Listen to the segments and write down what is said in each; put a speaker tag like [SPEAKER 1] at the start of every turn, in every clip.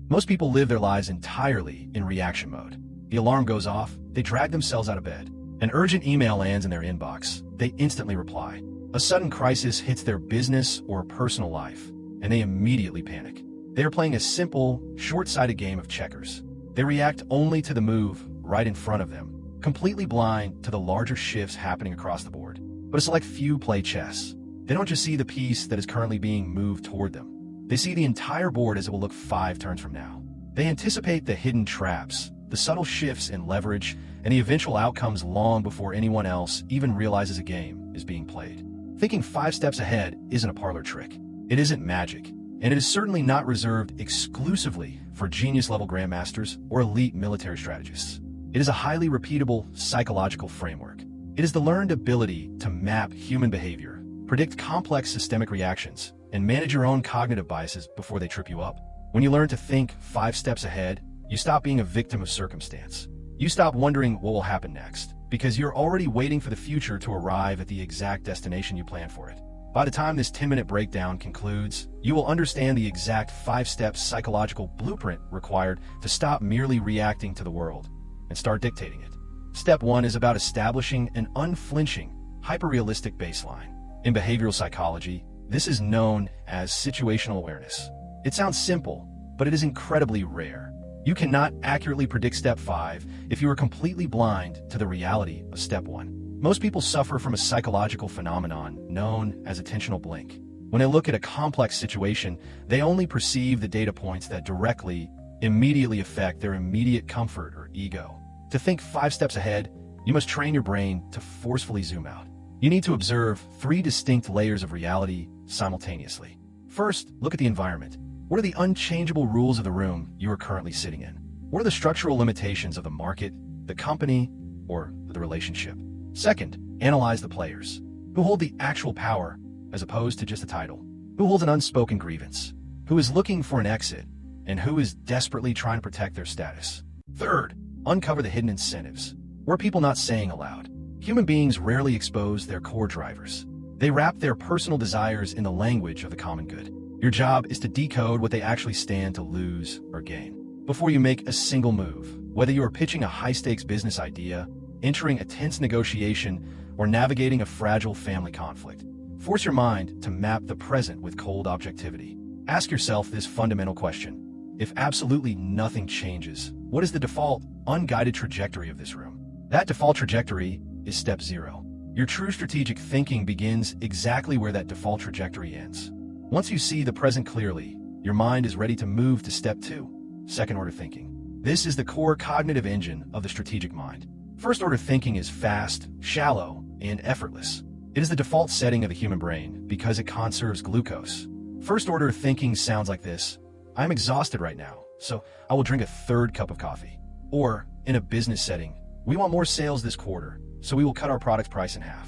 [SPEAKER 1] Most people live their lives entirely in reaction mode. The alarm goes off, they drag themselves out of bed. An urgent email lands in their inbox, they instantly reply. A sudden crisis hits their business or personal life, and they immediately panic. They are playing a simple, short-sighted game of checkers. They react only to the move right in front of them, completely blind to the larger shifts happening across the board. But a select few play chess. They don't just see the piece that is currently being moved toward them. They see the entire board as it will look 5 turns from now. They anticipate the hidden traps, the subtle shifts in leverage, and the eventual outcomes long before anyone else even realizes a game is being played. Thinking 5 steps ahead isn't a parlor trick. It isn't magic, and it is certainly not reserved exclusively for genius-level grandmasters or elite military strategists. It is a highly repeatable psychological framework. It is the learned ability to map human behavior, predict complex systemic reactions, and manage your own cognitive biases before they trip you up. When you learn to think 5 steps ahead, you stop being a victim of circumstance. You stop wondering what will happen next, because you're already waiting for the future to arrive at the exact destination you plan for it. By the time this 10-minute breakdown concludes, you will understand the exact 5-step psychological blueprint required to stop merely reacting to the world and start dictating it. Step 1 is about establishing an unflinching, hyper-realistic baseline. In behavioral psychology, this is known as situational awareness. It sounds simple, but it is incredibly rare. You cannot accurately predict Step 5 if you are completely blind to the reality of Step 1. Most people suffer from a psychological phenomenon known as attentional blink. When they look at a complex situation, they only perceive the data points that directly, immediately affect their immediate comfort or ego. To think 5 steps ahead, you must train your brain to forcefully zoom out. You need to observe 3 distinct layers of reality simultaneously. First, look at the environment. What are the unchangeable rules of the room you are currently sitting in? What are the structural limitations of the market, the company, or the relationship? Second, analyze the players. Who hold the actual power as opposed to just a title? Who holds an unspoken grievance? Who is looking for an exit? And who is desperately trying to protect their status? Third, uncover the hidden incentives. What are people not saying aloud? Human beings rarely expose their core drivers. They wrap their personal desires in the language of the common good. Your job is to decode what they actually stand to lose or gain. Before you make a single move, whether you are pitching a high-stakes business idea, entering a tense negotiation, or navigating a fragile family conflict, force your mind to map the present with cold objectivity. Ask yourself this fundamental question. If absolutely nothing changes, what is the default, unguided trajectory of this room? That default trajectory is Step 0. Your true strategic thinking begins exactly where that default trajectory ends. Once you see the present clearly, your mind is ready to move to Step 2, second-order thinking. This is the core cognitive engine of the strategic mind. First-order thinking is fast, shallow, and effortless. It is the default setting of the human brain because it conserves glucose. First-order thinking sounds like this. I'm exhausted right now, so I will drink a 3rd cup of coffee. Or, in a business setting, we want more sales this quarter, so we will cut our product price in half.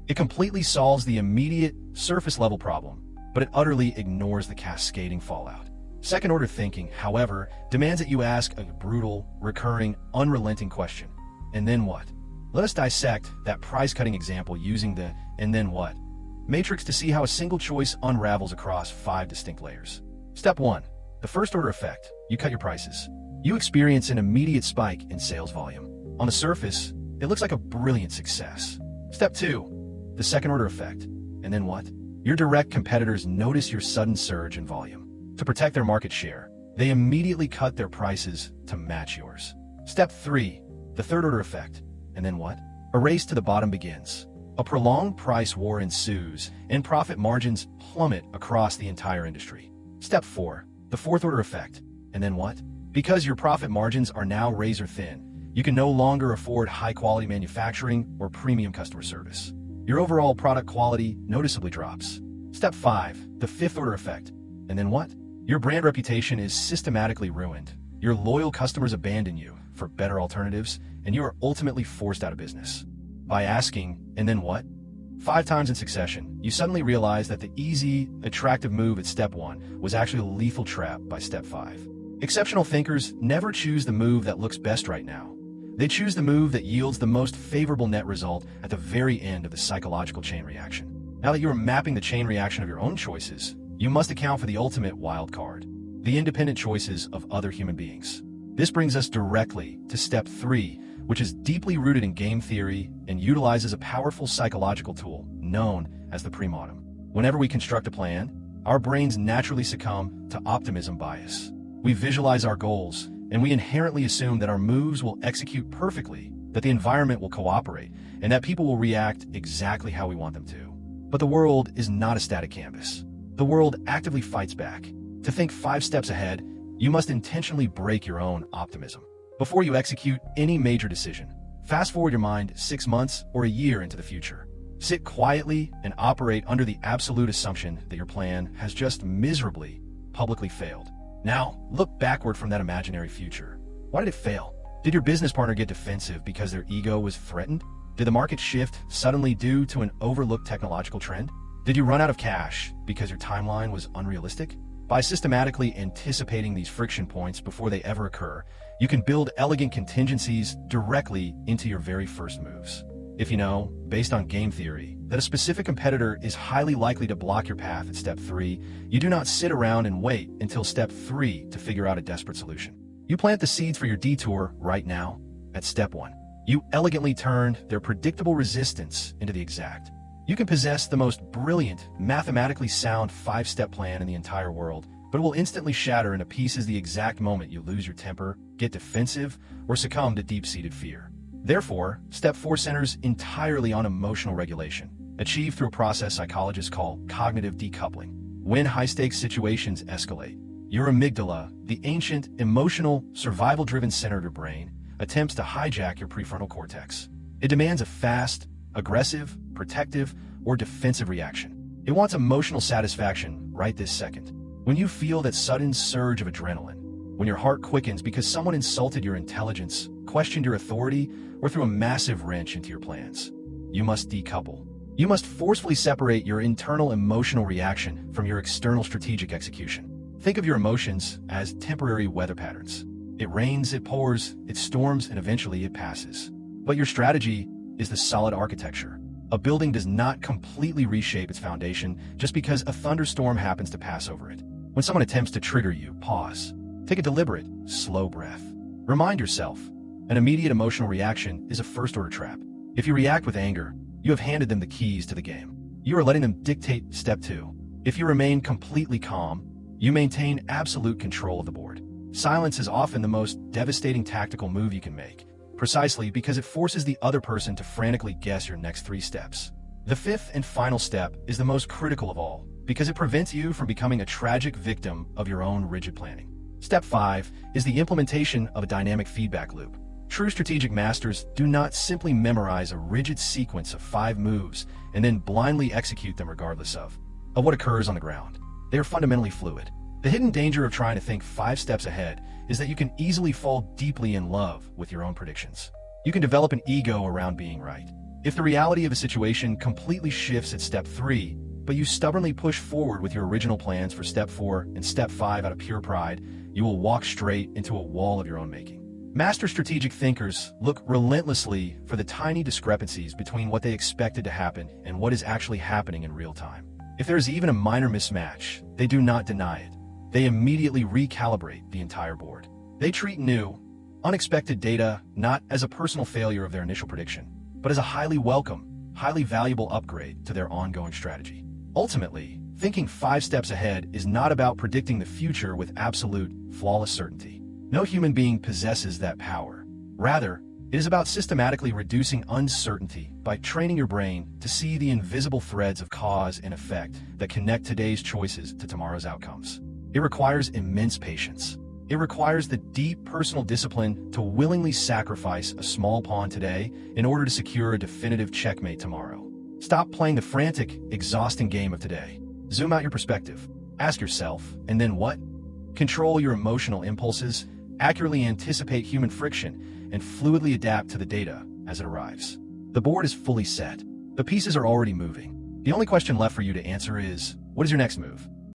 [SPEAKER 1] It completely solves the immediate, surface-level problem, but it utterly ignores the cascading fallout. Second-order thinking, however, demands that you ask a brutal, recurring, unrelenting question. And then what? Let us dissect that price-cutting example using the "and then what" matrix to see how a single choice unravels across 5 distinct layers. Step 1. The first-order effect. You cut your prices. You experience an immediate spike in sales volume. On the surface, it looks like a brilliant success. Step 2. The second-order effect. And then what? Your direct competitors notice your sudden surge in volume. To protect their market share, they immediately cut their prices to match yours. Step 3. The third-order effect. And then what? A race to the bottom begins. A prolonged price war ensues, and profit margins plummet across the entire industry. Step 4. The fourth-order effect. And then what? Because your profit margins are now razor-thin, you can no longer afford high-quality manufacturing or premium customer service. Your overall product quality noticeably drops. Step 5. The fifth-order effect. And then what? Your brand reputation is systematically ruined. Your loyal customers abandon you for better alternatives, and you are ultimately forced out of business. By asking, and then what? 5 times in succession, you suddenly realize that the easy, attractive move at Step 1 was actually a lethal trap by Step 5. Exceptional thinkers never choose the move that looks best right now. They choose the move that yields the most favorable net result at the very end of the psychological chain reaction. Now that you are mapping the chain reaction of your own choices, you must account for the ultimate wild card, the independent choices of other human beings. This brings us directly to step 3, which is deeply rooted in game theory and utilizes a powerful psychological tool known as the premodem. Whenever we construct a plan, our brains naturally succumb to optimism bias. We visualize our goals, and we inherently assume that our moves will execute perfectly, that the environment will cooperate, and that people will react exactly how we want them to. But the world is not a static canvas. The world actively fights back. To think 5 steps ahead, you must intentionally break your own optimism. Before you execute any major decision, fast forward your mind 6 months or a year into the future. Sit quietly and operate under the absolute assumption that your plan has just miserably, publicly failed. Now, look backward from that imaginary future. Why did it fail? Did your business partner get defensive because their ego was threatened? Did the market shift suddenly due to an overlooked technological trend? Did you run out of cash because your timeline was unrealistic? By systematically anticipating these friction points before they ever occur, you can build elegant contingencies directly into your very first moves. If you know, based on game theory, that a specific competitor is highly likely to block your path at step 3, you do not sit around and wait until step 3 to figure out a desperate solution. You plant the seeds for your detour right now at step 1. You elegantly turned their predictable resistance into the exact. You can possess the most brilliant, mathematically sound 5-step plan in the entire world, but it will instantly shatter into pieces the exact moment you lose your temper, get defensive, or succumb to deep-seated fear. Therefore, step 4 centers entirely on emotional regulation, achieved through a process psychologists call cognitive decoupling. When high-stakes situations escalate, your amygdala, the ancient, emotional, survival-driven center of your brain, attempts to hijack your prefrontal cortex. It demands a fast, aggressive, protective, or defensive reaction. It wants emotional satisfaction right this second. When you feel that sudden surge of adrenaline, when your heart quickens because someone insulted your intelligence, questioned your authority, or threw a massive wrench into your plans, you must decouple. You must forcefully separate your internal emotional reaction from your external strategic execution. Think of your emotions as temporary weather patterns. It rains, it pours, it storms, and eventually it passes. But your strategy is the solid architecture. A building does not completely reshape its foundation just because a thunderstorm happens to pass over it. When someone attempts to trigger you, pause. Take a deliberate, slow breath. Remind yourself, an immediate emotional reaction is a first-order trap. If you react with anger, you have handed them the keys to the game. You are letting them dictate step 2. If you remain completely calm, you maintain absolute control of the board. Silence is often the most devastating tactical move you can make, precisely because it forces the other person to frantically guess your next 3 steps. The 5th and final step is the most critical of all, because it prevents you from becoming a tragic victim of your own rigid planning. Step 5 is the implementation of a dynamic feedback loop. True strategic masters do not simply memorize a rigid sequence of 5 moves and then blindly execute them regardless of what occurs on the ground. They are fundamentally fluid. The hidden danger of trying to think 5 steps ahead is that you can easily fall deeply in love with your own predictions. You can develop an ego around being right. If the reality of a situation completely shifts at step 3, but you stubbornly push forward with your original plans for step 4 and step 5 out of pure pride, you will walk straight into a wall of your own making. Master strategic thinkers look relentlessly for the tiny discrepancies between what they expected to happen and what is actually happening in real time. If there is even a minor mismatch, they do not deny it. They immediately recalibrate the entire board. They treat new, unexpected data not as a personal failure of their initial prediction, but as a highly welcome, highly valuable upgrade to their ongoing strategy. Ultimately, thinking 5 steps ahead is not about predicting the future with absolute, flawless certainty. No human being possesses that power. Rather, it is about systematically reducing uncertainty by training your brain to see the invisible threads of cause and effect that connect today's choices to tomorrow's outcomes. It requires immense patience. It requires the deep personal discipline to willingly sacrifice a small pawn today in order to secure a definitive checkmate tomorrow. Stop playing the frantic, exhausting game of today. Zoom out your perspective. Ask yourself, and then what? Control your emotional impulses, accurately anticipate human friction, and fluidly adapt to the data as it arrives. The board is fully set. The pieces are already moving. The only question left for you to answer is, what is your next move?